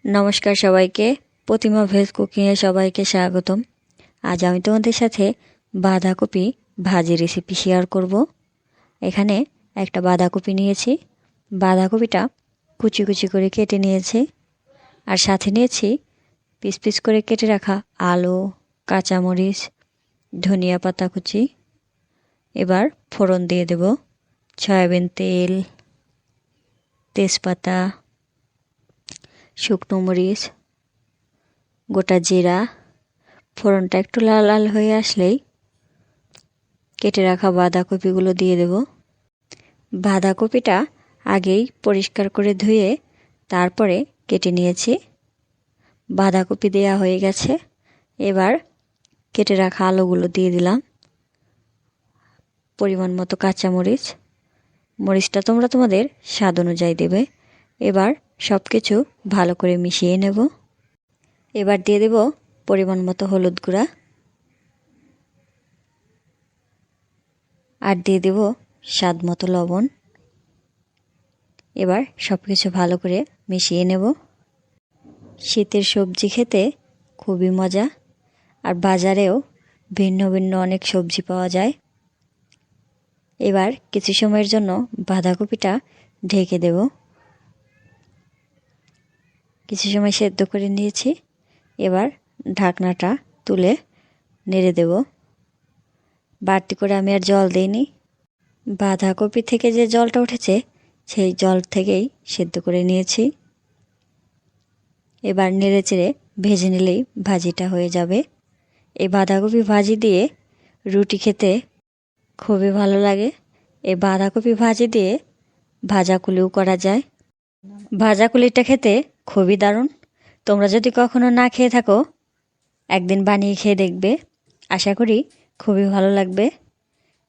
নমস্কার সবাইকে, প্রতিমা ভেজ কুকিংয়ে সবাইকে স্বাগতম। আজ আমি তোমাদের সাথে বাঁধাকপি ভাজি রেসিপি শেয়ার করব। এখানে একটা বাঁধাকপি নিয়েছি, বাঁধাকপিটা কুচি কুচি করে কেটে নিয়েছি, আর সাথে নিয়েছি পিস পিস করে কেটে রাখা আলু, কাঁচামরিচ, ধনিয়া পাতা কুচি। এবার ফোড়ন দিয়ে দেব সয়াবিন তেল, তেজপাতা, শুকনো মরিচ, গোটা জিরা। ফোড়নটা একটু লাল লাল হয়ে আসলেই কেটে রাখা বাঁধাকপিগুলো দিয়ে দেব। বাঁধাকপিটা আগেই পরিষ্কার করে ধুয়ে তারপরে কেটে নিয়েছি। বাঁধাকপি দেওয়া হয়ে গেছে, এবার কেটে রাখা আলুগুলো দিয়ে দিলাম। পরিমাণ মতো কাঁচামরিচ, মরিচটা তোমরা তোমাদের স্বাদ অনুযায়ী দেবে। এবার সব কিছু ভালো করে মিশিয়ে নেব। এবার দিয়ে দেব পরিমাণ মতো হলুদ গুঁড়া, আর দিয়ে দেব স্বাদ মতো লবণ। এবার সব কিছু ভালো করে মিশিয়ে নেব। শীতের সবজি খেতে খুবই মজা, আর বাজারেও ভিন্ন ভিন্ন অনেক সবজি পাওয়া যায়। এবার কিছু সময়ের জন্য বাঁধাকপিটা ঢেকে দেব। কিছু সময় সেদ্ধ করে নিয়েছি, এবার ঢাকনাটা তুলে নেড়ে দেব। বাড়তি করে আমি আর জল দিইনি, বাঁধাকপি থেকে যে জলটা উঠেছে সেই জল থেকেই সেদ্ধ করে নিয়েছি। এবার নেড়ে চেড়ে ভেজে নিলেই ভাজিটা হয়ে যাবে। এই বাঁধাকপি ভাজি দিয়ে রুটি খেতে খুবই ভালো লাগে। এই বাঁধাকপি ভাজি দিয়ে ভাজাকুলিও করা যায়। ভাজাকুলিটা খেতে খুবই দারুণ। তোমরা যদি কখনো না খেয়ে থাকো, একদিন বানিয়ে খেয়ে দেখবে, আশা করি খুবই ভালো লাগবে।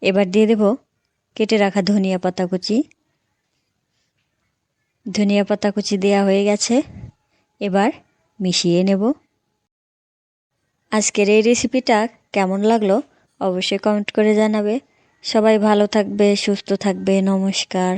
এবার দিয়ে দেব কেটে রাখা ধনিয়া পাতা কুচি। ধনিয়া পাতা কুচি দেওয়া হয়ে গেছে, এবার মিশিয়ে নেব। আজকের এই রেসিপিটা কেমন লাগলো অবশ্যই কমেন্ট করে জানাবে। সবাই ভালো থাকবে, সুস্থ থাকবে। নমস্কার।